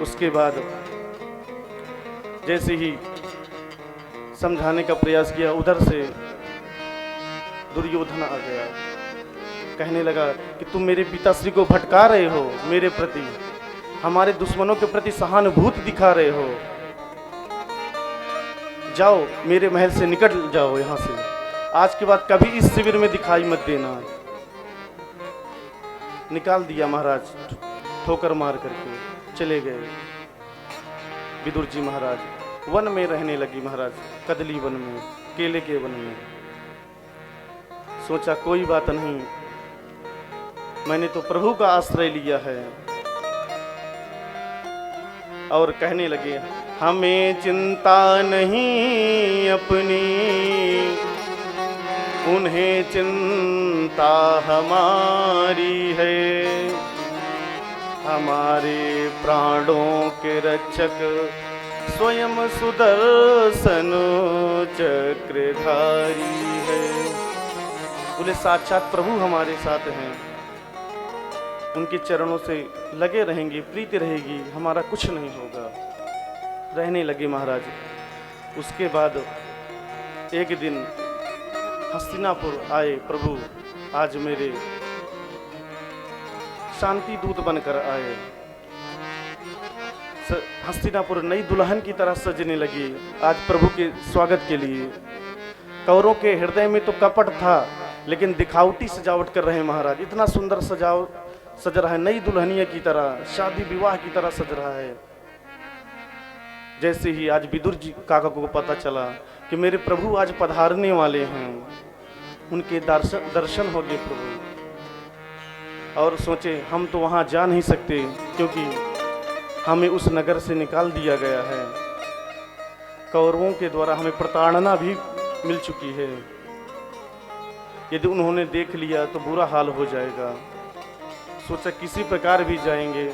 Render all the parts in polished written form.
उसके बाद जैसे ही समझाने का प्रयास किया, उधर से दुर्योधन आ गया। कहने लगा कि तुम मेरे पिताश्री को भटका रहे हो, मेरे प्रति, हमारे दुश्मनों के प्रति सहानुभूति दिखा रहे हो। जाओ, मेरे महल से निकल जाओ यहाँ से। आज के बाद कभी इस शिविर में दिखाई मत देना। निकाल दिया महाराज, ठोकर मार करके चले गए। विदुर जी महाराज वन में रहने लगी महाराज, कदली वन में, केले के वन में। सोचा कोई बात नहीं, मैंने तो प्रभु का आश्रय लिया है। और कहने लगे, हमें चिंता नहीं अपनी, उन्हें चिंता हमारी है। हमारे प्राणों के रक्षक स्वयं सुदर्शन चक्रधारी है। बोले साक्षात प्रभु हमारे साथ हैं, उनके चरणों से लगे रहेंगे, प्रीति रहेगी, हमारा कुछ नहीं होगा। रहने लगे महाराज। उसके बाद एक दिन हस्तिनापुर आए प्रभु, आज मेरे शांति दूत बनकर आए। हस्तिनापुर नई दुल्हन की तरह सजने लगी आज प्रभु के स्वागत के लिए। कौरों के हृदय में तो कपट था, लेकिन दिखावटी सजावट कर रहे महाराज। इतना सुंदर सज रहा है, नई दुल्हनिया की तरह, शादी विवाह की तरह सज रहा है। जैसे ही आज विदुर जी काका को पता चला कि मेरे प्रभु आज पधारने वाले हैं, उनके दर्शन हो गए प्रभु। और सोचे हम तो वहां जा नहीं सकते, क्योंकि हमें उस नगर से निकाल दिया गया है। कौरवों के द्वारा हमें प्रताड़ना भी मिल चुकी है। यदि उन्होंने देख लिया तो बुरा हाल हो जाएगा। सोचा किसी प्रकार भी जाएंगे,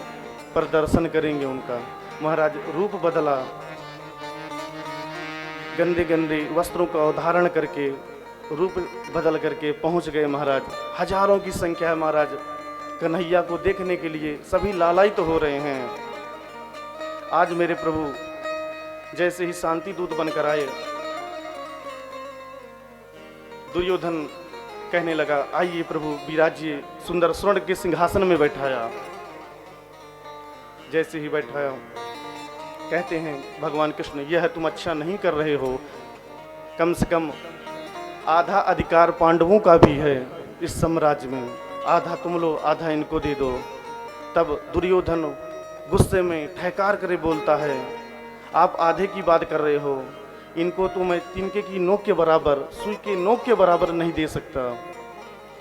पर दर्शन करेंगे उनका। महाराज रूप बदला, गंदे गंदे वस्त्रों का धारण करके, रूप बदल करके पहुंच गए महाराज। हजारों की संख्या है महाराज, कन्हैया को देखने के लिए सभी लालायित तो हो रहे हैं। आज मेरे प्रभु जैसे ही शांति दूत बनकर आए, दुर्योधन कहने लगा, आइए प्रभु विराजिए। सुंदर स्वर्ण के सिंहासन में बैठाया। जैसे ही बैठाया, कहते हैं भगवान कृष्ण, यह तुम अच्छा नहीं कर रहे हो। कम से कम आधा अधिकार पांडवों का भी है इस साम्राज्य में, आधा तुम लो, आधा इनको दे दो। तब दुर्योधन गुस्से में ठहकार करे बोलता है, आप आधे की बात कर रहे हो, इनको तो मैं तिनके की नोक के बराबर, सुई के नोक के बराबर नहीं दे सकता।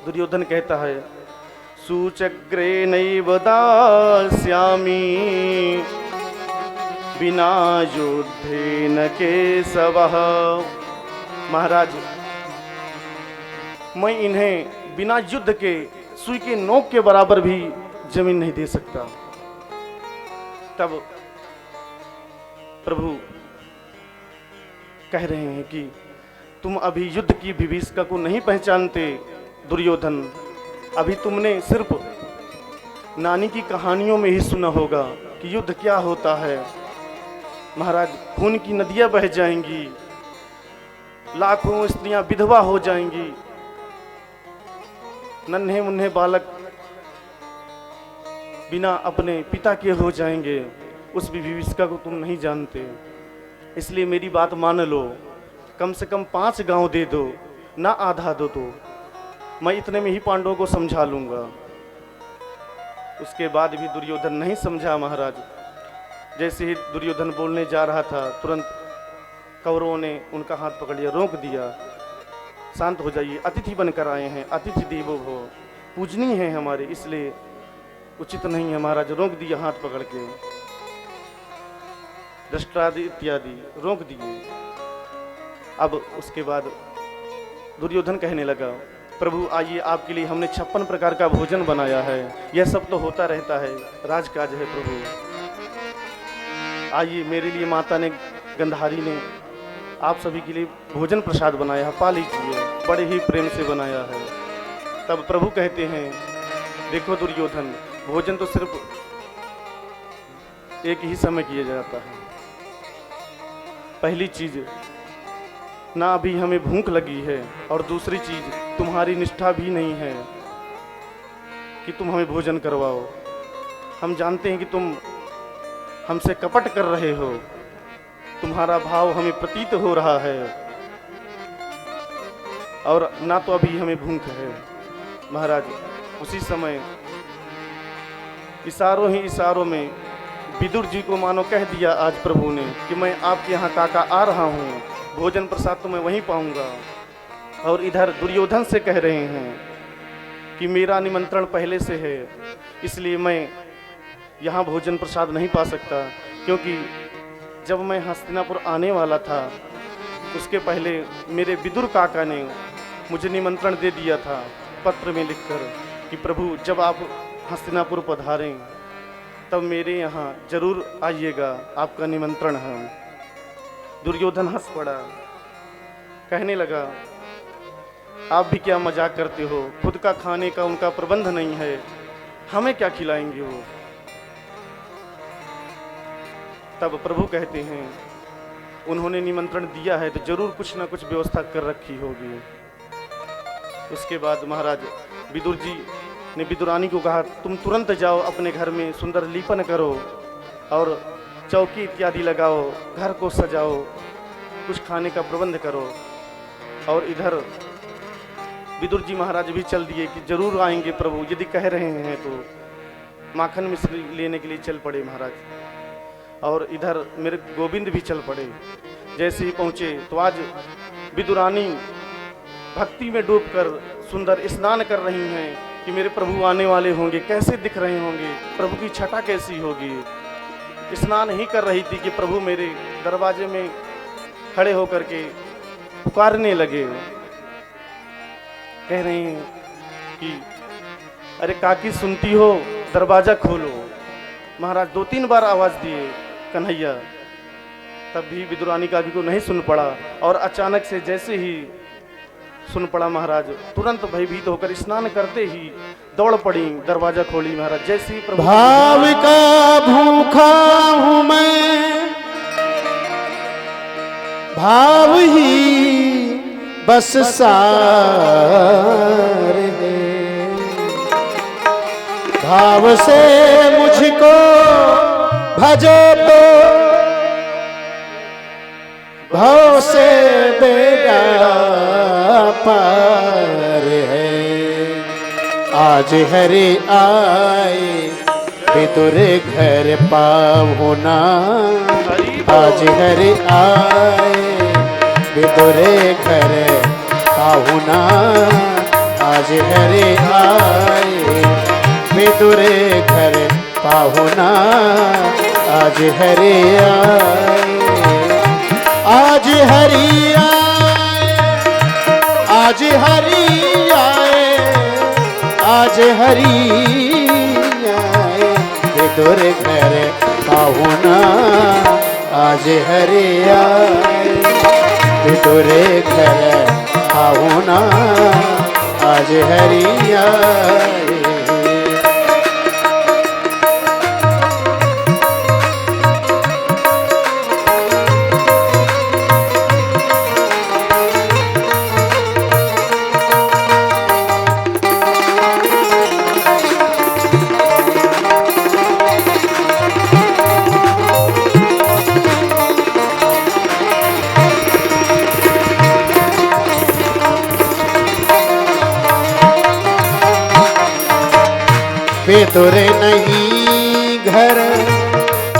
दुर्योधन कहता है, सुचक्रे नैव दास्यामि बिना युद्धे न केशवः। महाराज मैं इन्हें बिना युद्ध के सुई के नोक के बराबर भी जमीन नहीं दे सकता। तब प्रभु कह रहे हैं कि तुम अभी युद्ध की विभीषिका को नहीं पहचानते दुर्योधन। अभी तुमने सिर्फ नानी की कहानियों में ही सुना होगा कि युद्ध क्या होता है। महाराज खून की नदियां बह जाएंगी, लाखों स्त्रियां विधवा हो जाएंगी, नन्हे मुन्ने बालक बिना अपने पिता के हो जाएंगे। उस विभीषिका को तुम नहीं जानते, इसलिए मेरी बात मान लो। कम से कम 5 गांव दे दो, ना आधा दो तो मैं इतने में ही पांडवों को समझा लूंगा। उसके बाद भी दुर्योधन नहीं समझा महाराज। जैसे ही दुर्योधन बोलने जा रहा था, तुरंत कौरवों ने उनका हाथ पकड़ लिया, रोक दिया। शांत हो जाइए, अतिथि बनकर आए हैं, अतिथि देवो भव, पूजनीय है हमारे, इसलिए उचित नहीं है। महाराज रोक दिया हाथ पकड़ के, दृष्टादि इत्यादि रोक दिए। अब उसके बाद दुर्योधन कहने लगा, प्रभु आइए, आपके लिए हमने 56 प्रकार का भोजन बनाया है। यह सब तो होता रहता है, राजकाज है प्रभु। आइए, मेरे लिए माता ने, गंधारी ने आप सभी के लिए भोजन प्रसाद बनाया है, पा लीजिए, बड़े ही प्रेम से बनाया है। तब प्रभु कहते हैं, देखो दुर्योधन, भोजन तो सिर्फ एक ही समय किया जाता है। पहली चीज, ना अभी हमें भूख लगी है, और दूसरी चीज तुम्हारी निष्ठा भी नहीं है कि तुम हमें भोजन करवाओ। हम जानते हैं कि तुम हमसे कपट कर रहे हो, तुम्हारा भाव हमें प्रतीत हो रहा है, और ना तो अभी हमें भूख है। महाराज उसी समय इशारों ही इशारों में विदुर जी को मानो कह दिया आज प्रभु ने कि मैं आपके यहाँ काका आ रहा हूँ, भोजन प्रसाद तो मैं वहीं पाऊंगा। और इधर दुर्योधन से कह रहे हैं कि मेरा निमंत्रण पहले से है, इसलिए मैं यहाँ भोजन प्रसाद नहीं पा सकता, क्योंकि जब मैं हस्तिनापुर आने वाला था उसके पहले मेरे विदुर काका ने मुझे निमंत्रण दे दिया था पत्र में लिखकर कि प्रभु जब आप हस्तिनापुर पधारें तब मेरे यहाँ जरूर आइएगा, आपका निमंत्रण है। दुर्योधन हंस पड़ा, कहने लगा आप भी क्या मजाक करते हो, खुद का खाने का उनका प्रबंध नहीं है, हमें क्या खिलाएंगे वो। तब प्रभु कहते हैं उन्होंने निमंत्रण दिया है तो जरूर कुछ ना कुछ व्यवस्था कर रखी होगी। उसके बाद महाराज विदुर जी ने विदुरानी को कहा तुम तुरंत जाओ अपने घर में सुंदर लीपन करो और चौकी इत्यादि लगाओ, घर को सजाओ, कुछ खाने का प्रबंध करो। और इधर विदुर जी महाराज भी चल दिए कि जरूर आएंगे प्रभु, यदि कह रहे हैं तो माखन मिश्री लेने के लिए चल पड़े महाराज। और इधर मेरे गोविंद भी चल पड़े। जैसे ही पहुँचे तो आज विदुरानी भक्ति में डूबकर सुंदर स्नान कर रही हैं कि मेरे प्रभु आने वाले होंगे, कैसे दिख रहे होंगे, प्रभु की छटा कैसी होगी। स्नान ही कर रही थी कि प्रभु मेरे दरवाजे में खड़े होकर के पुकारने लगे, कह रहे हैं कि अरे काकी सुनती हो, दरवाजा खोलो। महाराज 2-3 बार आवाज दिए कन्हैया, तब भी विदुरानी काकी को नहीं सुन पड़ा। और अचानक से जैसे ही सुन पड़ा महाराज तुरंत भयभीत होकर स्नान करते ही दौड़ पड़ी, दरवाजा खोली। महाराज जैसे ही प्रभु भाव का भूखा हूँ मैं, भाव ही बस सार है, भाव से मुझको भजो तो भाव से बेड़ा पार है। आज हरि आए विदुर घर पाहुना, आज हरि आए विदुर घर पाहुना, आज हरि आए विदुर घर पाहुना, आज हरि आए, आज हरि आए, आज हरि आए, आज हरि आए विदुर घर पाहुना, आज हरि आए विदुर घर पाहुना, आज हरि आए। विदुर नहीं घर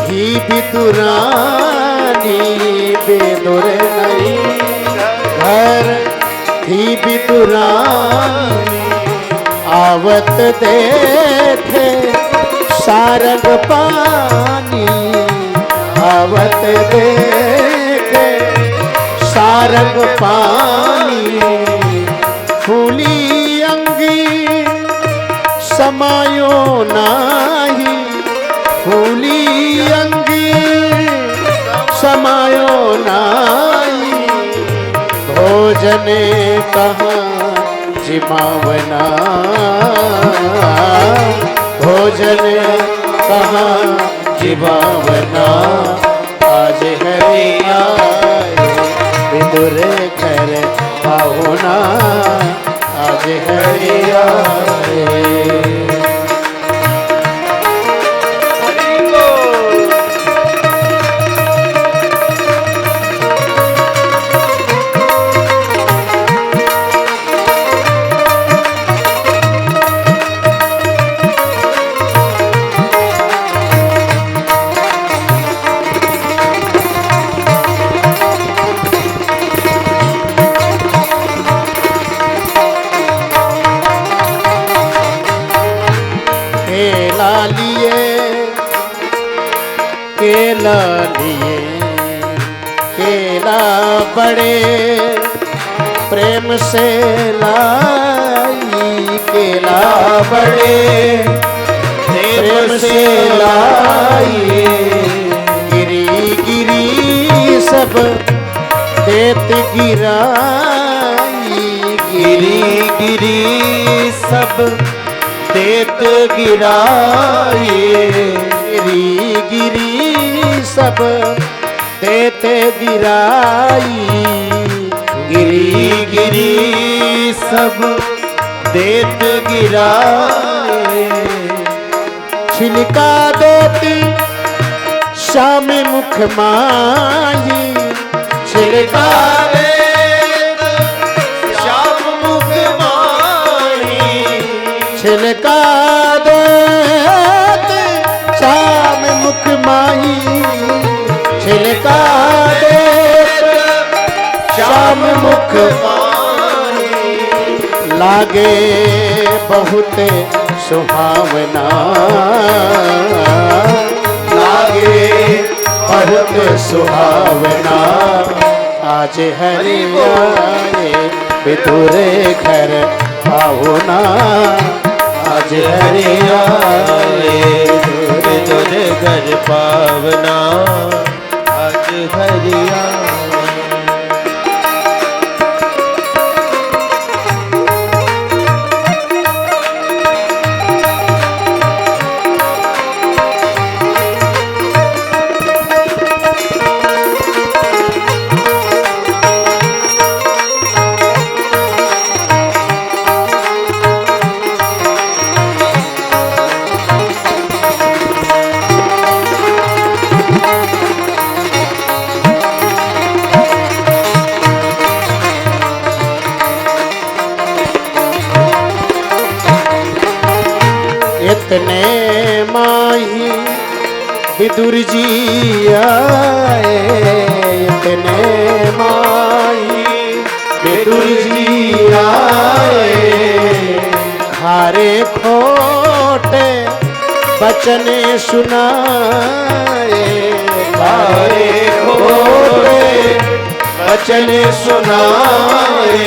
ही विदुरानी, विदुर नहीं घर ही विदुरानी, आवत देखे सारंग पानी, आवत देखे सारंग पानी, फूली अंगी समायो नाही, फूली अंगी समायो नाही, भोजन कहाँ जिमावना, भोजन कहाँ जिमावना आज हरिया विदुर घर पाहुना आज हरिया केला लिए केला बड़े प्रेम से लाई केला बड़े प्रेम से लाई गिरी गिरी सब देत गिराई गिरी गिरी सब देत गिराई गिरी गिरी सब देते गिराई गिरी गिरी सब देत गिराई छिलका देती शाम मुख माही छिलका देत शाम मुख माही छिलका देत शाम मुख माही छिलका देत शाम मुख माही लागे बहुत सुहावना लागे बहुत सुहावना आज हरियाए विदुरे घर पाहुना आज हरियाए विदुरे घर पावना आज हरिया इतने माही विदुर जी आए इतने माही विदुर जी आए खारे खोटे बचन सुनाए खारे खोटे बचन सुनाए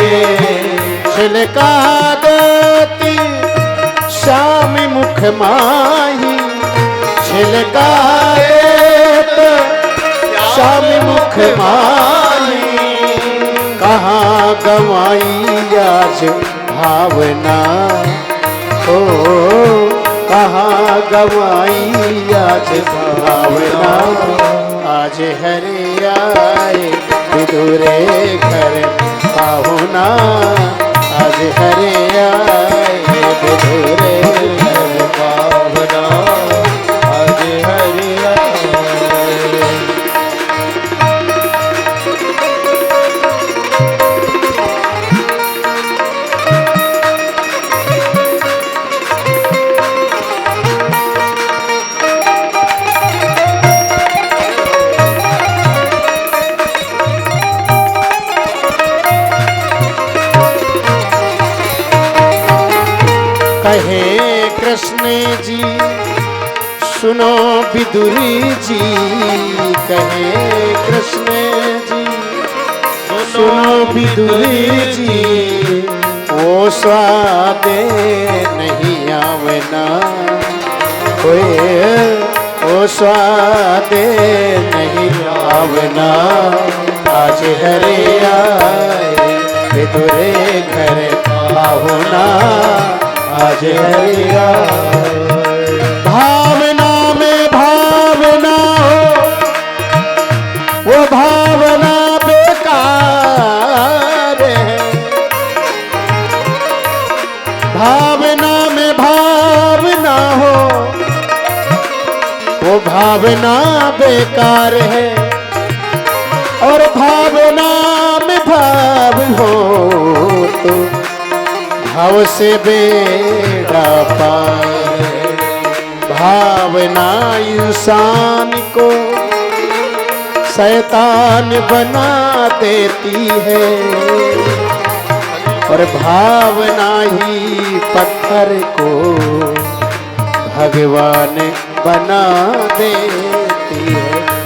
छिलका देती शाम मुख माही छिलका देत शाम मुख माही कहाँ गवाई आज भावना ओ कहाँ गवाई आज भावना आज हरियाए विदुरे घर पाहुना आज हरियाए विदुरे घर पाहुना आज हरियाए कहे कृष्ण जी सुनो विदुरी जी कहे कृष्ण जी सुनो विदुरी जी वो स्वाद नहीं आवना कोई वो स्वाद नहीं आवना आज हरियाए विदुरे घर पाहुना आज हरिया भावना में भावना भावना बेकार है, और भावना में भाव हो तो भाव से बेड़ा पार है। भावना इंसान को शैतान बना देती है, और भावना ही पत्थर को भगवान बना देती है।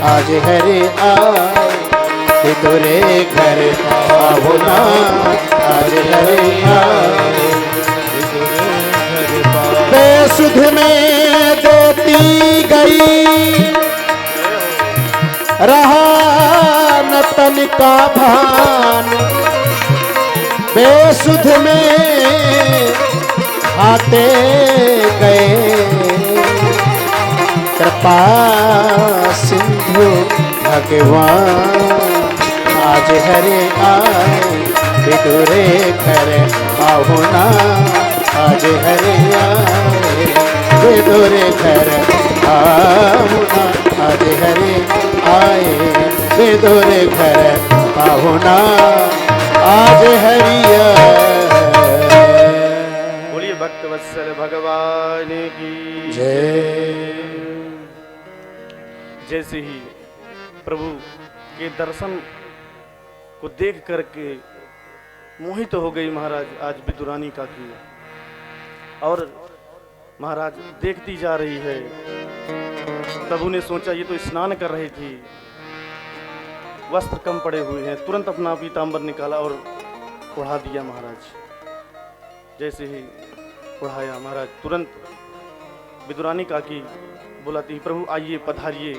आज हरे आए तुरे घर भावना, आज हरे आए बेसुध में देती गई, रहा न तन का भान। बेसुध में खाते गए, कृपा सिंधु भगवान। आज हरे आए विदुरे घर पाहुना, आज हरे आए विदुरे घर पाहुना, आज हरे आए विदुरे घर पाहुना, आज हरिया। बोलिए भक्त वत्सल भगवान की जय। जैसे ही प्रभु के दर्शन को देख करके मोहित हो गई महाराज आज विदुरानी काकी, और महाराज देखती जा रही है। प्रभु ने सोचा ये तो स्नान कर रही थी, वस्त्र कम पड़े हुए हैं, तुरंत अपना पीतांबर निकाला और उड़ा दिया महाराज। जैसे ही उड़ाया महाराज, तुरंत विदुरानी काकी बुलाती, प्रभु आइए पधारिए,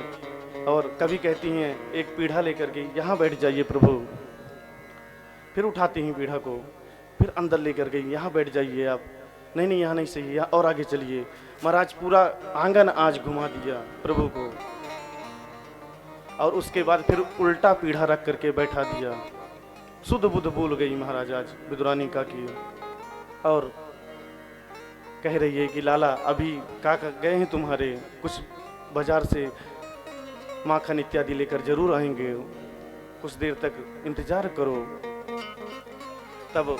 और कभी कहती हैं एक पीढ़ा लेकर के यहाँ बैठ जाइए प्रभु। फिर उठाती हैं पीढ़ा को, फिर अंदर लेकर गई, यहाँ बैठ जाइए आप। नहीं नहीं यहाँ नहीं सही, यहाँ और आगे चलिए। महाराज पूरा आंगन आज घुमा दिया प्रभु को, और उसके बाद फिर उल्टा पीढ़ा रख करके बैठा दिया। शुद्ध बुद्ध भूल गई महाराज आज विदुरानी काकी, और कह रही है कि लाला अभी काका गए हैं तुम्हारे, कुछ बाजार से माखन इत्यादि लेकर जरूर आएंगे, कुछ देर तक इंतजार करो। तब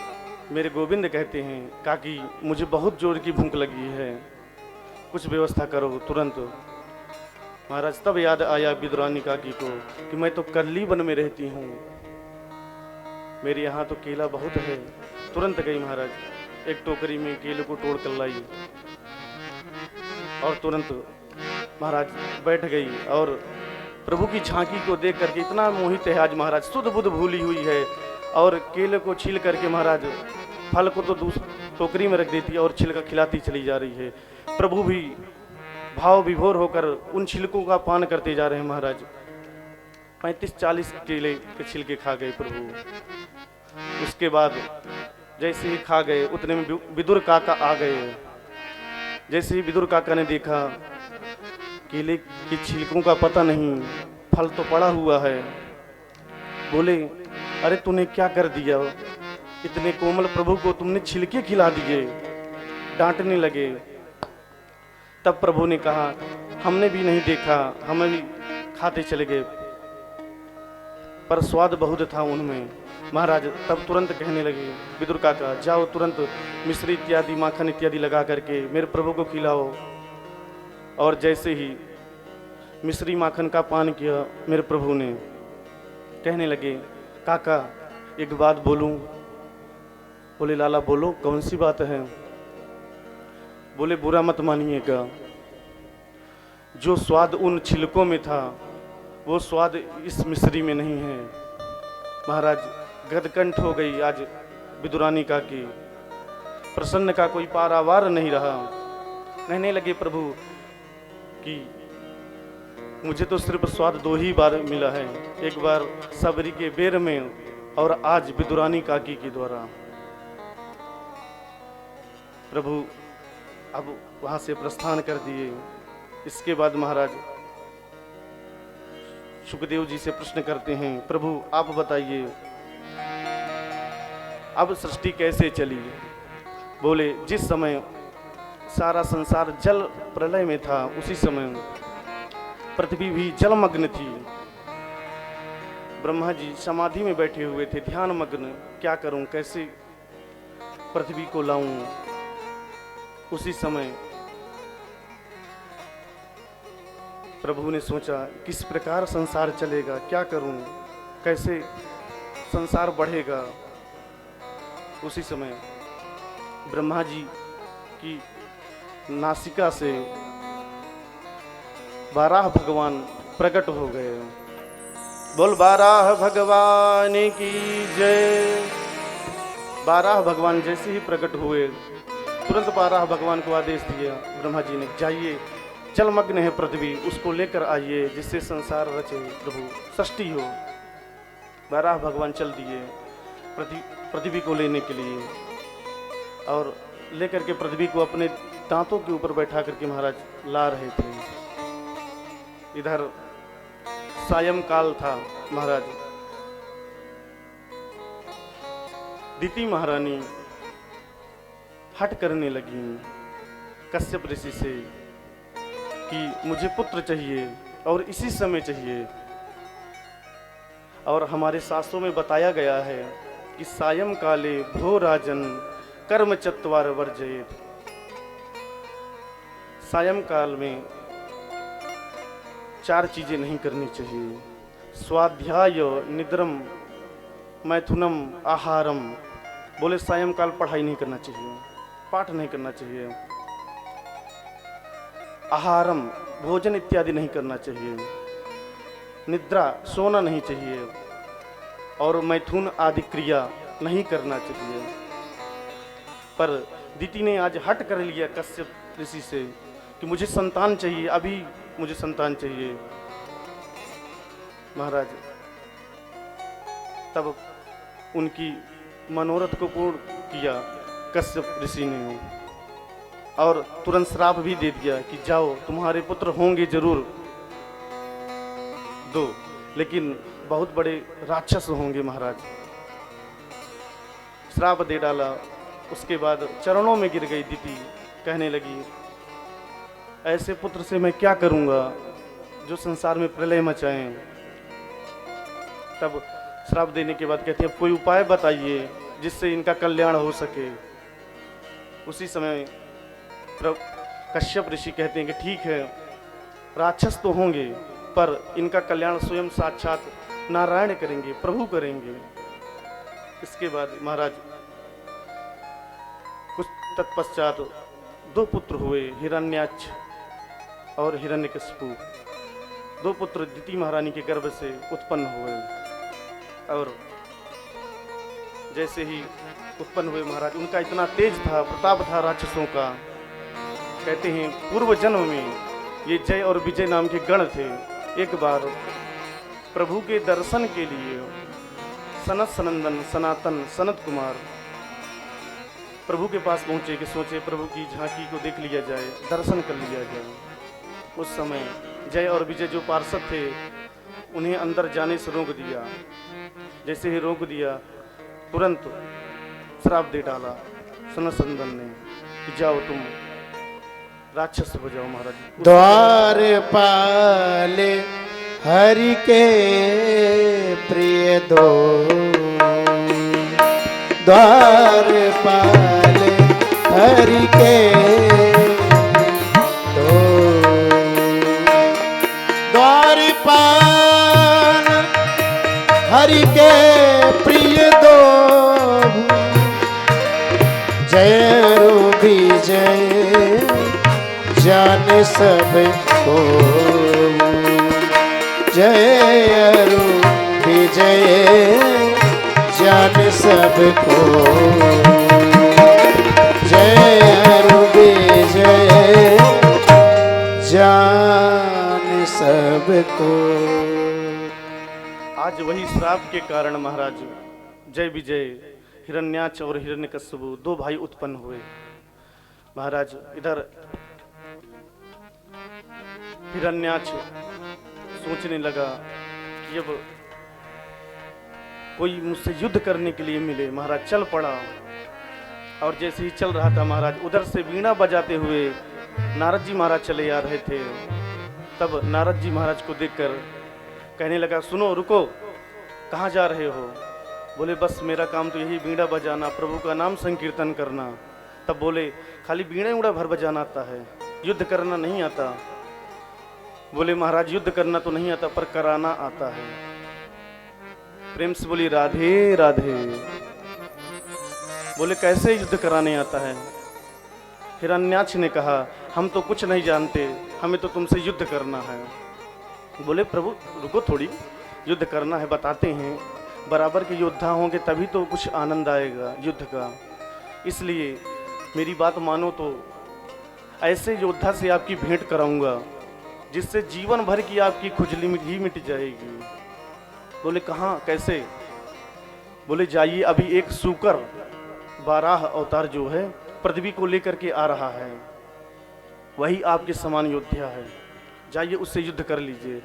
मेरे गोविंद कहते हैं काकी मुझे बहुत जोर की भूख लगी है, कुछ व्यवस्था करो तुरंत। महाराज तब याद आया विदुरानी काकी को कि मैं तो करली वन में रहती हूँ, मेरे यहाँ तो केला बहुत है। तुरंत गई महाराज, एक टोकरी में केले को तोड़ कर लाई, और तुरंत महाराज बैठ गई, और प्रभु की झांकी को देख करके इतना मोहित है आज महाराज, शुद्ध बुद्ध भूली हुई है, और केले को छील करके महाराज फल को तो टोकरी में रख देती है और छिलका खिलाती चली जा रही है। प्रभु भी भाव विभोर होकर उन छिलकों का पान करते जा रहे हैं महाराज। 35-40 केले के छिलके खा गए प्रभु। उसके बाद जैसे ही खा गए उतने में विदुर काका आ गए। जैसे ही विदुर काका ने देखा केले की छिलकों का पता नहीं, फल तो पड़ा हुआ है, बोले अरे तूने क्या कर दिया, इतने कोमल प्रभु को तुमने छिलके खिला दिए। डांटने लगे। तब प्रभु ने कहा हमने भी नहीं देखा, हमें भी खाते चले गए, पर स्वाद बहुत था उनमें। महाराज तब तुरंत कहने लगे विदुर काका जाओ तुरंत मिश्री इत्यादि माखन इत्यादि लगा करके मेरे प्रभु को खिलाओ। और जैसे ही मिश्री माखन का पान किया मेरे प्रभु ने, कहने लगे काका एक बात बोलूं। बोले लाला बोलो, कौन सी बात है। बोले बुरा मत मानिएगा, जो स्वाद उन छिलकों में था वो स्वाद इस मिश्री में नहीं है। महाराज गदकंठ हो गई आज विदुरानी का की, प्रसन्न का कोई पारावार नहीं रहा। कहने लगे प्रभु कि मुझे तो सिर्फ स्वाद 2 ही बार मिला है, एक बार सबरी के बेर में और आज विदुरानी काकी के द्वारा। प्रभु अब वहां से प्रस्थान कर दिए। इसके बाद महाराज सुखदेव जी से प्रश्न करते हैं प्रभु आप बताइए अब सृष्टि कैसे चली। बोले जिस समय सारा संसार जल प्रलय में था उसी समय पृथ्वी भी जलमग्न थी। ब्रह्मा जी समाधि में बैठे हुए थे, ध्यान मग्न। क्या करूं, कैसे पृथ्वी को लाऊं। उसी समय प्रभु ने सोचा किस प्रकार संसार चलेगा, क्या करूं, कैसे संसार बढ़ेगा। उसी समय ब्रह्मा जी की नासिका से 12 भगवान प्रकट हो गए। बोल 12 भगवान की जय। 12 भगवान जैसे ही प्रकट हुए, तुरंत 12 भगवान को आदेश दिया ब्रह्मा जी ने, जाइए जलमग्न है पृथ्वी, उसको लेकर आइए जिससे संसार रचे प्रभु, सृष्टि हो। 12 भगवान चल दिए पृथ्वी को लेने के लिए, और लेकर के पृथ्वी को अपने दांतों के ऊपर बैठा करके महाराज ला रहे थे। इधर सायंकाल था महाराज। दिति महारानी हट करने लगी कश्यप ऋषि से कि मुझे पुत्र चाहिए और इसी समय चाहिए। और हमारे शास्त्रों में बताया गया है कि सायंकाले भो राजन कर्म चत्वार वर्जयेत। सायंकाल में 4 चीजें नहीं करनी चाहिए, स्वाध्याय, निद्रम, मैथुनम, आहारम। बोले सायंकाल पढ़ाई नहीं करना चाहिए, पाठ नहीं करना चाहिए। आहारम, भोजन इत्यादि नहीं करना चाहिए। निद्रा, सोना नहीं चाहिए। और मैथुन आदि क्रिया नहीं करना चाहिए। पर दिति ने आज हट कर लिया कश्यप ऋषि से कि मुझे संतान चाहिए, अभी मुझे संतान चाहिए। महाराज तब उनकी मनोरथ को पूर्ण किया कश्यप ऋषि ने, और तुरंत श्राप भी दे दिया कि जाओ तुम्हारे पुत्र होंगे जरूर 2, लेकिन बहुत बड़े राक्षस होंगे। महाराज श्राप दे डाला। उसके बाद चरणों में गिर गई दिति, कहने लगी ऐसे पुत्र से मैं क्या करूंगा जो संसार में प्रलय मचाएं। तब श्राप देने के बाद कहती है कोई उपाय बताइए जिससे इनका कल्याण हो सके। उसी समय कश्यप ऋषि कहते हैं कि ठीक है, राक्षस तो होंगे पर इनका कल्याण स्वयं साक्षात नारायण करेंगे, प्रभु करेंगे। इसके बाद महाराज कुछ तत्पश्चात 2 पुत्र हुए, हिरण्याक्ष और हिरण्यकशिपु। 2 पुत्र दिति महारानी के गर्भ से उत्पन्न हुए। और जैसे ही उत्पन्न हुए महाराज, उनका इतना तेज था, प्रताप था राक्षसों का। कहते हैं पूर्व जन्म में ये जय और विजय नाम के गण थे। एक बार प्रभु के दर्शन के लिए सनत सनंदन सनातन सनत कुमार प्रभु के पास पहुंचे कि सोचे प्रभु की झांकी को देख लिया जाए, दर्शन कर लिया जाए। उस समय जय और विजय जो पार्षद थे उन्हें अंदर जाने से रोक दिया। जैसे ही रोक दिया तुरंत श्राप दे डाला सनत सनंदन ने कि जाओ तुम राक्षस हो जाओ। महाराज द्वारपाल हरि के प्रिय दो, द्वारपाल हरि के दो, द्वारपाल हरि के प्रिय दो, जय विजय जान सब को, जय विजय जान सब को, जय विजय जान सब को। आज वही श्राप के कारण महाराज जय विजय, हिरण्याक्ष और हिरण्यकशिपु 2 भाई उत्पन्न हुए। महाराज इधर हिरण्याक्ष सोचने लगा कि अब कोई मुझसे युद्ध करने के लिए मिले। महाराज चल पड़ा, और जैसे ही चल रहा था महाराज उधर से वीणा बजाते हुए नारद जी महाराज चले आ रहे थे। तब नारद जी महाराज को देखकर कहने लगा, सुनो रुको, कहाँ जा रहे हो? बोले बस मेरा काम तो यही बीड़ा बजाना, प्रभु का नाम संकीर्तन करना। तब बोले खाली बीड़ा उड़ा भर बजाना आता है, युद्ध करना नहीं आता। बोले महाराज युद्ध करना तो नहीं आता पर कराना आता है। प्रेम से बोली राधे राधे। बोले कैसे युद्ध कराने आता है? हिरण्याक्ष ने कहा, हम तो कुछ नहीं जानते, हमें तो तुमसे युद्ध करना है। बोले प्रभु रुको थोड़ी, युद्ध करना है बताते हैं, बराबर के योद्धा होंगे तभी तो कुछ आनंद आएगा युद्ध का। इसलिए मेरी बात मानो तो ऐसे योद्धा से आपकी भेंट कराऊंगा जिससे जीवन भर की आपकी खुजली ही मिट जाएगी। बोले कहाँ कैसे? बोले जाइए, अभी एक सूकर बाराह अवतार जो है पृथ्वी को लेकर के आ रहा है, वही आपके समान योद्धा है, जाइए उससे युद्ध कर लीजिए।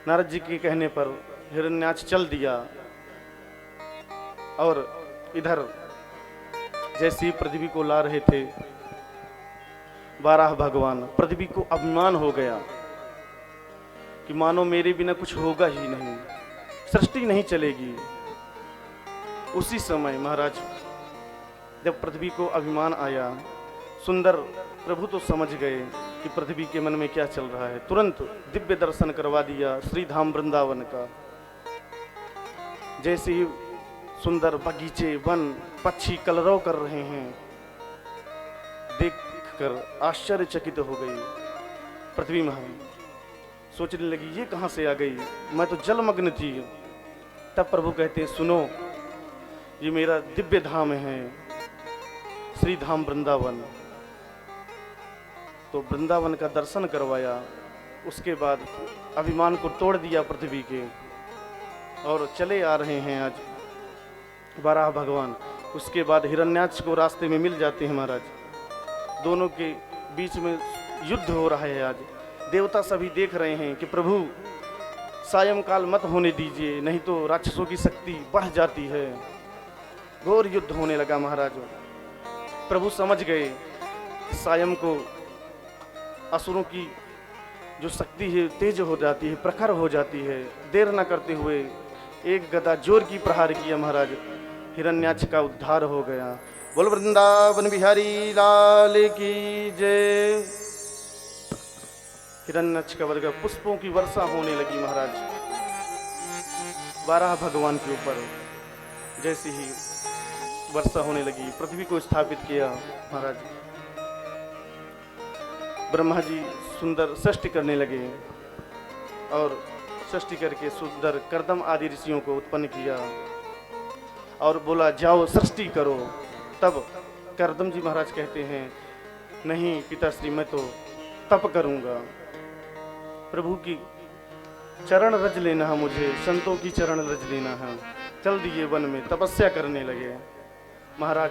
नारद जी के कहने पर हिरण्याक्ष चल दिया और इधर जैसे पृथ्वी को ला रहे थे बाराह भगवान, पृथ्वी को अभिमान हो गया कि मानो मेरे बिना कुछ होगा ही नहीं, सृष्टि नहीं चलेगी। उसी समय महाराज जब पृथ्वी को अभिमान आया, सुंदर प्रभु तो समझ गए कि पृथ्वी के मन में क्या चल रहा है। तुरंत दिव्य दर्शन करवा दिया श्री धाम वृंदावन का। जैसे ही सुंदर बगीचे वन पक्षी कलरव कर रहे हैं, देखकर आश्चर्यचकित हो गई पृथ्वी महारानी। सोचने लगी ये कहाँ से आ गई, मैं तो जलमग्न थी। तब प्रभु कहते हैं सुनो, ये मेरा दिव्य धाम है श्री धाम वृंदावन। तो वृंदावन का दर्शन करवाया, उसके बाद अभिमान को तोड़ दिया पृथ्वी के, और चले आ रहे हैं आज बाराह भगवान। उसके बाद हिरण्याक्ष को रास्ते में मिल जाते हैं महाराज, दोनों के बीच में युद्ध हो रहा है। आज देवता सभी देख रहे हैं कि प्रभु सायंकाल मत होने दीजिए, नहीं तो राक्षसों की शक्ति बढ़ जाती है। घोर युद्ध होने लगा महाराज। प्रभु समझ गए सायं को असुरों की जो शक्ति है तेज हो जाती है, प्रखर हो जाती है। देर न करते हुए एक गदा जोर की प्रहार किया महाराज, हिरण्याक्ष का उद्धार हो गया। बोल वृंदावन बिहारी लाल की जय। हिरण्याक्ष का वर्ग पुष्पों की वर्षा होने लगी महाराज बाराह भगवान के ऊपर। जैसे ही वर्षा होने लगी, पृथ्वी को स्थापित किया महाराज। ब्रह्मा जी सुंदर सृष्टि करने लगे और सृष्टि करके सुंदर कर्दम आदि ऋषियों को उत्पन्न किया और बोला जाओ सृष्टि करो। तब कर्दम जी महाराज कहते हैं नहीं पिताश्री, मैं तो तप करूंगा, प्रभु की चरण रज लेना है, मुझे संतों की चरण रज लेना है। चल दिए वन में तपस्या करने लगे महाराज।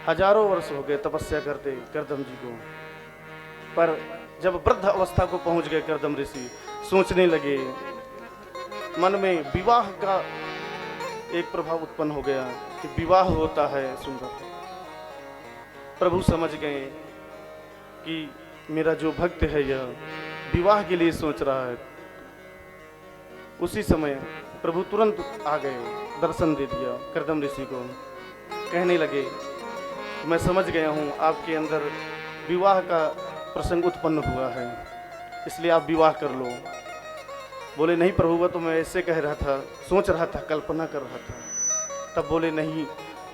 हजारों वर्ष हो गए तपस्या करते कर्दम जी को, पर जब वृद्ध अवस्था को पहुंच गए कर्दम ऋषि, सोचने लगे, मन में विवाह का एक प्रभाव उत्पन्न हो गया कि विवाह होता है सुंदर। प्रभु समझ गए कि मेरा जो भक्त है यह विवाह के लिए सोच रहा है। उसी समय प्रभु तुरंत आ गए, दर्शन दे दिया कर्दम ऋषि को। कहने लगे मैं समझ गया हूँ आपके अंदर विवाह का प्रसंग उत्पन्न हुआ है, इसलिए आप विवाह कर लो। बोले नहीं प्रभु, वह तो मैं ऐसे कह रहा था, सोच रहा था, कल्पना कर रहा था। तब बोले नहीं,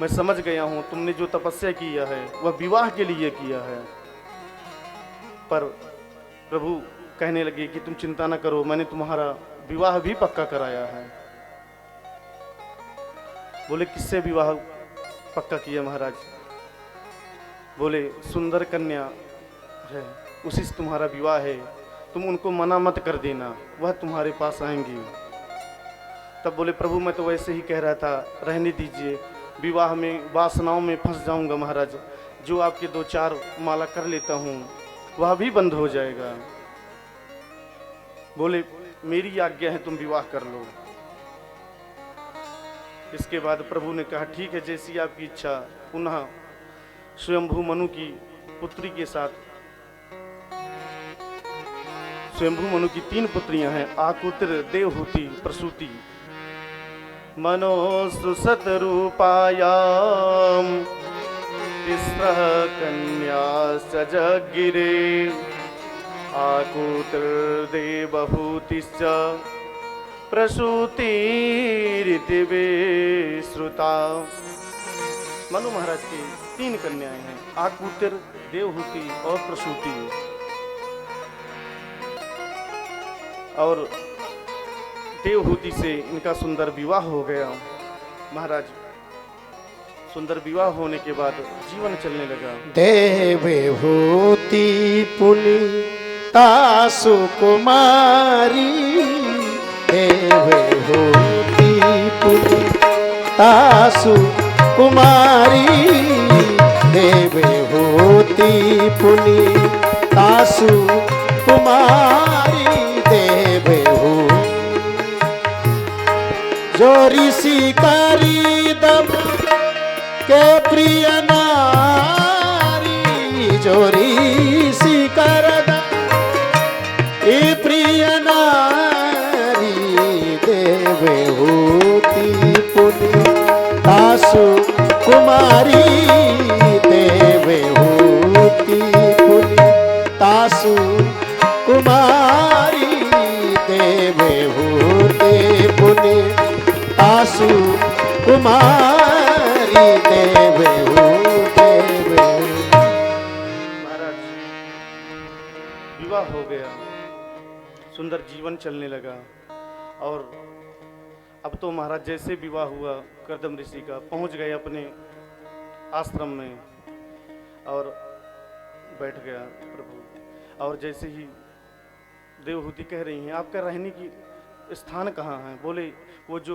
मैं समझ गया हूँ तुमने जो तपस्या किया है वह विवाह के लिए किया है। पर प्रभु कहने लगे कि तुम चिंता न करो, मैंने तुम्हारा विवाह भी पक्का कराया है। बोले किससे विवाह पक्का किया महाराज? बोले सुंदर कन्या है, उसी से तुम्हारा विवाह है, तुम उनको मना मत कर देना, वह तुम्हारे पास आएंगी। तब बोले प्रभु मैं तो वैसे ही कह रहा था, रहने दीजिए, विवाह में वासनाओं में फंस जाऊंगा महाराज, जो आपके 2-4 माला कर लेता हूँ वह भी बंद हो जाएगा। बोले मेरी आज्ञा है, तुम विवाह कर लो। इसके बाद प्रभु ने कहा ठीक है, जैसी आपकी इच्छा। पुनः स्वयंभू मनु की पुत्री के साथ स्वयंभू मनु की 3 पुत्रियां हैं, आकुतिर, देवहूति, प्रसूति। मनो सुसतरूपायाम तिस्रः कन्या सजगिरे, आकुतिर्देवहूतिश्च प्रसूतिरिति वे श्रुता। मनु महाराज की 3 कन्याएं हैं, आकुतिर, देवहूति और प्रसूति। और देवहूति से इनका सुंदर विवाह हो गया। महाराज सुंदर विवाह होने के बाद जीवन चलने लगा। देवहूति पुनीता सुकुमारी, देवहूति पुनीता सुकुमारी, देवहूति पुनीता सुकुमारी, देवहूति जो ऋषि करी दम के प्रिय नारी, जो ऋषि करद ई प्रिय नारी, देवहूति पुनीता सुकुमारी, देवहूति पुनीता सुकुमारी, देवहूति पुनीता सुकुमारी, देवहूति। महाराज विवाह हो गया, सुंदर जीवन चलने लगा। और अब तो महाराज जैसे विवाह हुआ कर्दम ऋषि का, पहुंच गए अपने आश्रम में और बैठ गया प्रभु। और जैसे ही देवहूति कह रही हैं, आपका रहने की स्थान कहाँ है? बोले वो जो